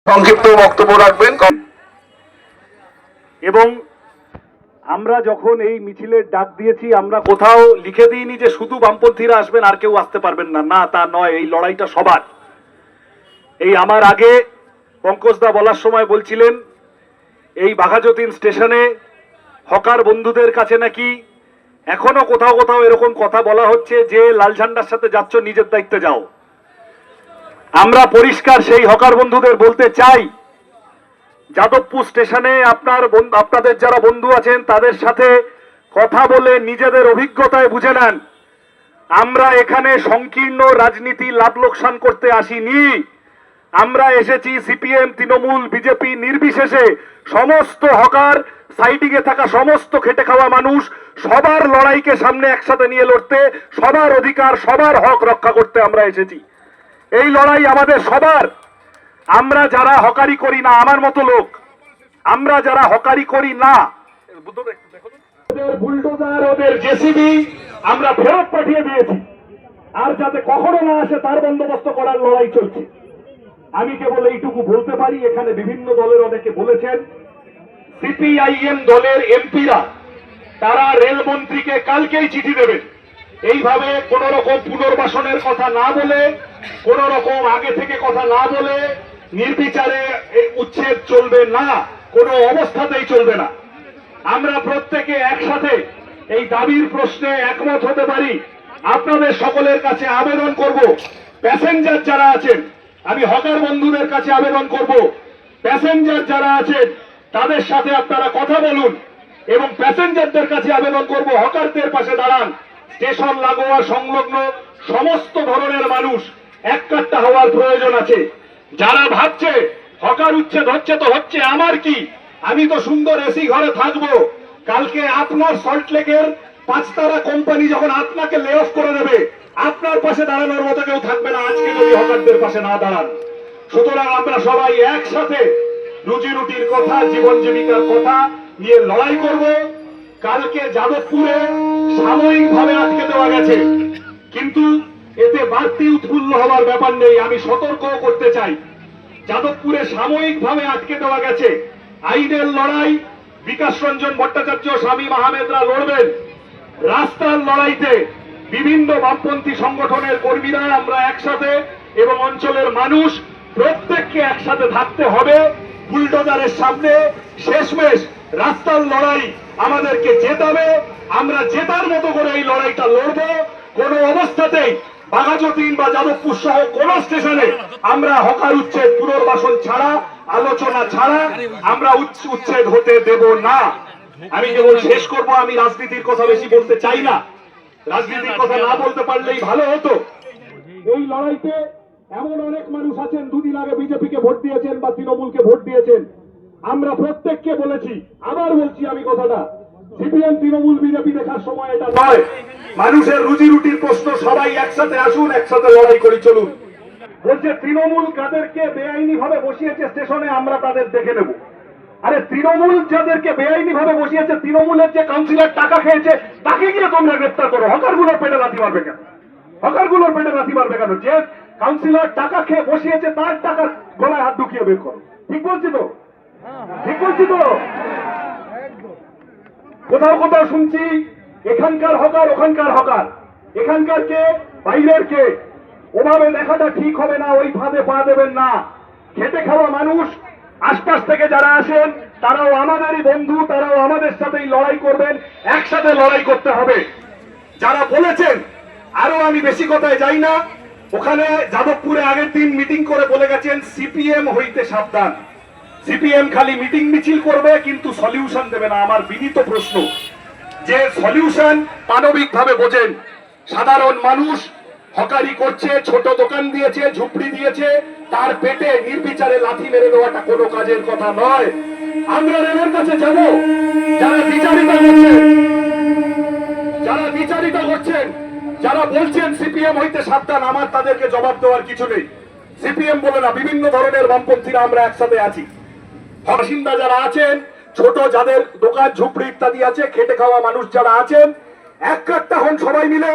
সংক্ষিপ্ত বক্তব্য রাখবেন। এবং আমরা যখন এই মিছিলের ডাক দিয়েছি আমরা কোথাও লিখে দিইনি যে শুধু বামপন্থীরা আসবেন আর কেউ আসতে পারবেন না, না তা নয়। এই লড়াইটা সবার। এই আমার আগে পঙ্কজদা বলার সময় বলছিলেন এই বাঘাযতীন স্টেশনে হকার বন্ধুদের কাছে নাকি এখনো কোথাও কোথাও এরকম কথা বলা হচ্ছে যে লাল ঝান্ডার সাথে যাচ্ছ নিজের দায়িত্বে যাও। আমরা পরিষ্কার সেই হকার বন্ধুদের বলতে চাই, যাদবপুর স্টেশনে আপনাদের যারা বন্ধু আছেন তাদের সাথে কথা বলে নিজেদের অভিজ্ঞতায় বুঝে নেন। আমরা এখানে সংকীর্ণ রাজনীতি লাভ লোকসান করতে আসিনি। আমরা এসেছি সিপিএম, তৃণমূল, বিজেপি নির্বিশেষে সমস্ত হকার, সাইডিংয়ে থাকা সমস্ত খেটে খাওয়া মানুষ সবার লড়াইকে সামনে একসাথে নিয়ে লড়তে, সবার অধিকার সবার হক রক্ষা করতে আমরা এসেছি। এই লড়াই আমাদের সবার। আমরা যারা হকারি করি না, আমার মতো লোক, আমরা যারা হকারি করি না, ওদের বুলডোজার, ওদের জেসিবি আমরা ফেরত পাঠিয়ে দিয়েছি। আর যাতে কখনো না আসে তার বন্দোবস্ত করার লড়াই চলছে। আমি কেবল এইটুকু বলতে পারি, এখানে বিভিন্ন দলের অনেকে বলেছেন, সিপিআইএম দলের এমপিরা তারা রেলমন্ত্রীকে কালকেই চিঠি দেবেন। এইভাবে কোন রকম পুনর্বাসনের কথা না বলে, কোন রকম আগে থেকে কথা না বলে নির্বিচারে এই উচ্ছেদ চলবে না, কোনো অবস্থাতেই চলবে না। আমরা প্রত্যেকে একসাথে এই দাবির প্রশ্নে একমত হতে পারি। আপনাদের সকলের কাছে আবেদন করব, প্যাসেঞ্জার যারা আছেন, আমি হকার বন্ধুদের কাছে আবেদন করব, প্যাসেঞ্জার যারা আছেন তাদের সাথে আপনারা কথা বলুন এবং প্যাসেঞ্জারদের কাছে আবেদন করব হকারদের পাশে দাঁড়ান। স্টেশন লাগোয়া সংলগ্ন সমস্ত ধরনের মানুষ এককাট্টা হওয়ার প্রয়োজন আছে। যারা ভাবছে হকার উচ্ছেদ হচ্ছে তো হচ্ছে, আমার কি, আমি তো সুন্দর এসি ঘরে থাকবো, কালকে আপনার সল্টলেকের 5 তারা কোম্পানি যখন আপনাকে লে অফ করে দেবে, আপনার পাশে দাঁড়ানোর মতো কেউ থাকবে না আজকে যদি হকারদের পাশে না দাঁড়ান। সুতরাং আমরা সবাই একসাথে রুজি রুটির কথা, জীবন জীবিকার কথা নিয়ে লড়াই করব। কালকে যাদবপুরে সাময়িকভাবে আটকে দেওয়া গেছে, কিন্তু এতে বাড়তি উৎফুল্ল হওয়ার ব্যাপার নেই। আমি সতর্ক করতে চাই, যাদবপুরে সাময়িকভাবে আটকে দেওয়া গেছে। আইনের লড়াই বিকাশ রঞ্জন ভট্টাচার্য, স্বামী আহমেদরা লড়বেন। রাস্তার লড়াইতে বিভিন্ন বামপন্থী সংগঠনের কর্মীরা আমরা একসাথে এবং অঞ্চলের মানুষ প্রত্যেককে একসাথে থাকতে হবে। বুলডোজারের সামনে শেষমেশ রাস্তার লড়াই আমাদেরকে জেতাবে। আমরা জেতার মতো করে এই লড়াইটা লড়ব। কোন অবস্থাতেই বাঘাযতীন বা যাদবপুর সহ কোন স্টেশনে আমরা হকার উচ্ছেদ পুনর্বাসন ছাড়া, আলোচনা ছাড়া আমরা উচ্ছেদ হতে দেব না। আমি কেবল শেষ করব, আমি রাজনীতির কথা বেশি বলতে চাই না, রাজনীতির কথা না বলতে পারলেই ভালো হতো। এই লড়াইতে এমন অনেক মানুষ আছেন দুদিন আগে বিজেপিকে ভোট দিয়েছেন বা তৃণমূলকে ভোট দিয়েছেন। আমরা প্রত্যেককে বলেছি, আবার বলছি আমি কথাটা, সিপিএম, তৃণমূল, বিজেপি দেখার সময় এটা নয়। মানুষের রুজি রুটির প্রশ্ন, সবাই একসাথে আসুন, একসাথে লড়াই করি চলুন। বলছে তৃণমূল কাদেরকে বেআইনি ভাবে বসিয়েছে স্টেশনে আমরা তাদের দেখে নেব। আরে তৃণমূল যাদেরকে বেআইনি ভাবে বসিয়েছে, তৃণমূলের যে কাউন্সিলর টাকা খেয়েছে তাকে গিয়ে তোমরা গ্রেপ্তার করো। হকারগুলোর পেটে লাথি মারবে কেন? হকারগুলোর পেটে লাথি মারবে কেন? যে কাউন্সিলর টাকা খেয়ে বসিয়েছে তার টাকা গলায় হাত ঢুকিয়ে বের করো। ঠিক বলছি তো? ঠিক বলছি তো? কোথাও কোথাও শুনছি এখানকার হকার ওখানকার হকার, এখানকার কে বাইরের কে, ওভাবে দেখাটা ঠিক হবে না। ওই ফাঁদে পা দেবেন না। খেটে খাওয়া মানুষ আশপাশ থেকে যারা আসেন তারাও আমাদেরই বন্ধু, তারাও আমাদের সাথেই লড়াই করবেন। একসাথে লড়াই করতে হবে। যারা বলেছেন, আরো আমি বেশি কথায় যাই না, ওখানে যাদবপুরে আগের দিন মিটিং করে বলে গেছেন সিপিএম হইতে সাবধান। সিপিএম খালি মিটিং মিছিল করবে কিন্তু সলিউশন দেবে না। আমার বিনীত প্রশ্ন, যে সলিউশন মানবিক ভাবে বোঝেন। সাধারণ মানুষ হকারি করছে, ছোট দোকান দিয়েছে, ঝুপড়ি দিয়েছে, তার পেটে নির্বিচারে লাথি মেরে দেওয়াটা কোনো কাজের কথা নয়। আমরা রেলের কাছে যাব, যারা বিচারিতা করছেন, যারা বিচারিতা করছেন, যারা বলছেন সিপিএম হইতে সাবধান, আমার তাদেরকে জবাব দেওয়ার কিছু নেই। সিপিএম বলে না, বিভিন্ন ধরনের বামপন্থীরা আমরা একসাথে আছি। বাসিন্দা যারা আছেন, ছোট যাদের দোকান ঝুপড়ি ইত্যাদি আছে, খেটে খাওয়া মানুষ যারা আছেন, এক কাট্টা হন সবাই মিলে।